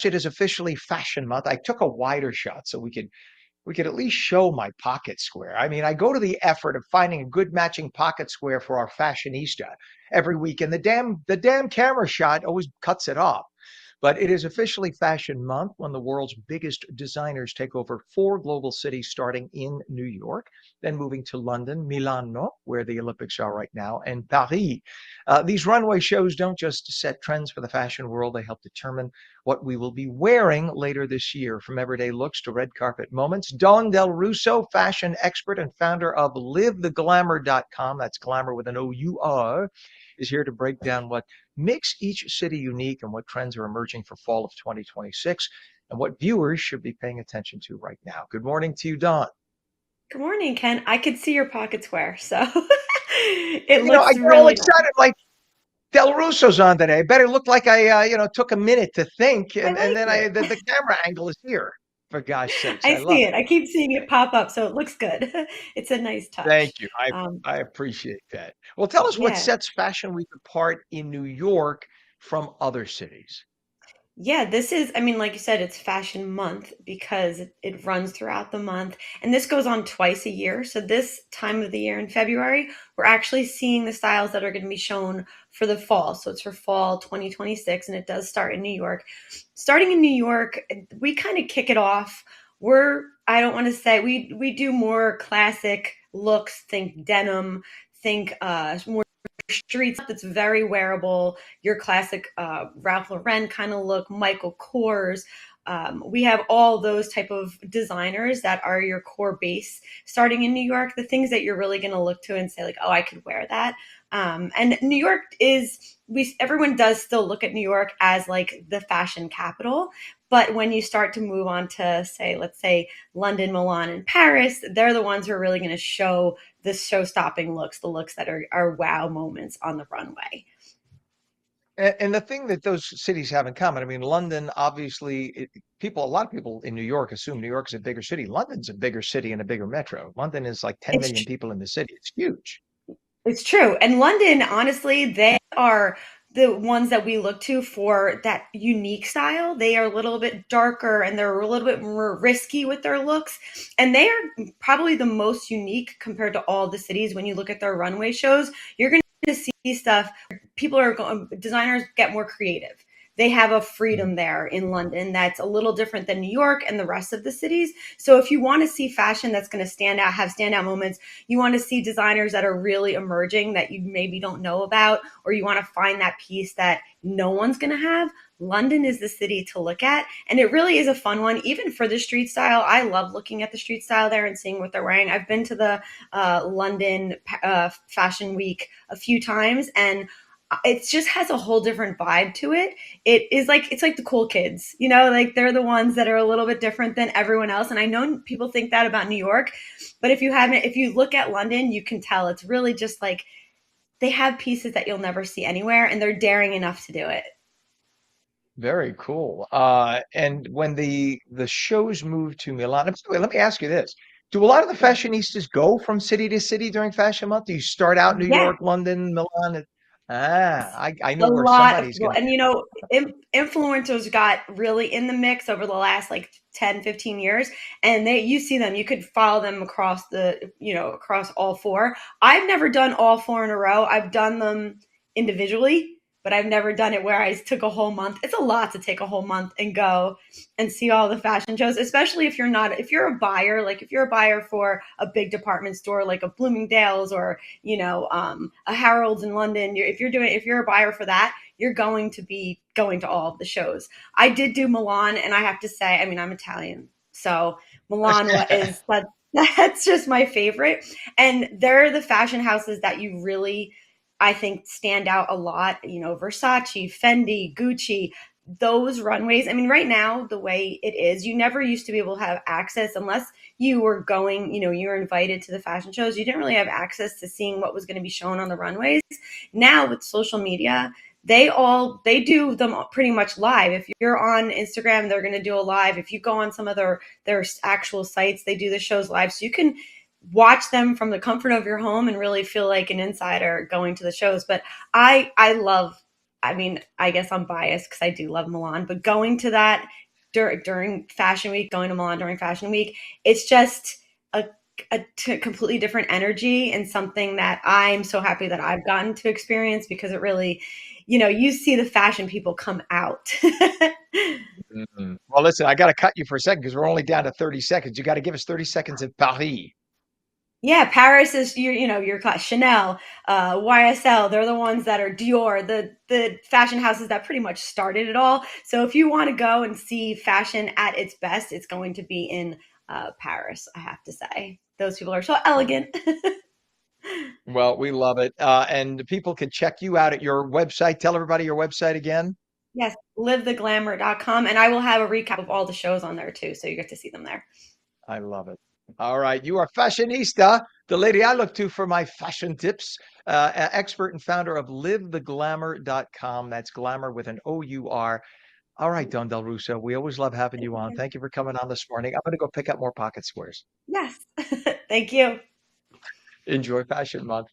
it is officially Fashion Month, I took a wider shot so we could at least show my pocket square. I mean, I go to the effort of finding a good matching pocket square for our fashionista every week, and the damn camera shot always cuts it off. But it is officially Fashion Month when the world's biggest designers take over four global cities, starting in New York, then moving to London, Milano, where the Olympics are right now, and Paris. These runway shows don't just set trends for the fashion world, they help determine what we will be wearing later this year. From everyday looks to red carpet moments, Dawn Del Russo, fashion expert and founder of livetheglamour.com, that's glamour with an O-U-R, is here to break down what makes each city unique and what trends are emerging for fall of 2026 and what viewers should be paying attention to right now. Good morning to you, Dawn. Good morning, Ken. I could see your pocket square, so it I looks get all really nice. excited like Del Russo's on today. I bet it looked like I took a minute to think, I and like then it. the camera angle is here. For gosh sakes, I I love see it. it. I keep seeing it pop up, so it looks good. It's a nice touch. Thank you. I Um, I appreciate that. Well, tell us what yeah. sets Fashion Week apart in New York from other cities. Yeah, this is, I mean, like you said, it's Fashion Month because it runs throughout the month. And this goes on twice a year. So, this time of the year in February, we're actually seeing the styles that are going to be shown for the fall. So, it's for fall 2026, and it does start in New York. Starting in New York, we kind of kick it off. I don't want to say, we do more classic looks, think denim, think more streets that's very wearable, your classic Ralph Lauren kind of look, Michael Kors. We have all those type of designers that are your core base starting in New York, the things that you're really going to look to and say like, oh, I could wear that. And New York is, we everyone does still look at New York as like the fashion capital. But when you start to move on to say, let's say London, Milan, and Paris, they're the ones who are really going to show the show-stopping looks, the looks that are wow moments on the runway. And the thing that those cities have in common, I mean, London, obviously, a lot of people in New York assume New York is a bigger city. London's a bigger city and a bigger metro. London is like 10 It's million people in the city. It's huge. it's true. And London, honestly, they are the ones that we look to for that unique style. They are a little bit darker and they're a little bit more risky with their looks. And they are probably the most unique compared to all the cities. When you look at their runway shows, you're going to see stuff. People are going, designers get more creative. They have a Mhm. freedom there in London that's a little different than New York and the rest of the cities. So if you want to see fashion that's going to stand out, have standout moments, you want to see designers that are really emerging that you maybe don't know about, or you want to find that piece that no one's going to have, London is the city to look at. And it really is a fun one, even for the street style. I love looking at the street style there and seeing what they're wearing. I've been to the London Fashion Week a few times, and it just has a whole different vibe to it. It is like, it's like the cool kids, like they're the ones that are a little bit different than everyone else. And I know people think that about New York, but if you look at London, you can tell it's really just like they have pieces that you'll never see anywhere, and they're daring enough to do it. Very cool. And when the shows move to Milan, by the way, let me ask you this. Do a lot of the Yeah. fashionistas go from city to city during Fashion Month? Do you start out New Yeah. York, London, Milan? I know A where lot of somebody's people, going to and influencers got really in the mix over the last like 10, 15 years, and you see them, you could follow them across across all four. I've never done all four in a row. I've done them individually, but I've never done it where I took a whole month. It's a lot to take a whole month and go and see all the fashion shows, especially if you're a buyer, like if you're a buyer for a big department store like a Bloomingdale's or a Harold's in London. If you're a buyer for that, you're going to be going to all of the shows. I did do Milan, and I have to say, I mean, I'm Italian, so Milan is that's just my favorite. And they're the fashion houses that you really, I think, stand out a lot. Versace, Fendi, Gucci, those runways. I mean, right now, the way it is, you never used to be able to have access unless you were going, you were invited to the fashion shows. You didn't really have access to seeing what was going to be shown on the runways. Now with social media, they do them pretty much live. If you're on Instagram, they're going to do a live. If you go on some of their actual sites, they do the shows live. So you can watch them from the comfort of your home and really feel like an insider going to the shows. But I love I mean, I guess I'm biased because I do love Milan, but going to that during Fashion Week, going to Milan during Fashion Week, it's just a, completely different energy and something that I'm so happy that I've gotten to experience because it really, you see the fashion people come out. Well, listen, I got to cut you for a second because we're only down to 30 seconds. You got to give us 30 seconds of Paris. Yeah, Paris is your class. Chanel, YSL. They're the ones that are Dior, the fashion houses that pretty much started it all. So if you want to go and see fashion at its best, it's going to be in Paris. I have to say, those people are so elegant. Well, we love it. And people can check you out at your website. Tell everybody your website again. Yes, livetheglamour.com, and I will have a recap of all the shows on there too, so you get to see them there. I love it. All right. You are fashionista, the lady I look to for my fashion tips, expert and founder of livetheglamour.com. That's glamour with an O-U-R. All right, Dawn Del Russo. We always love having you on. Thank you for coming on this morning. I'm going to go pick up more pocket squares. Yes, thank you. Enjoy Fashion Month.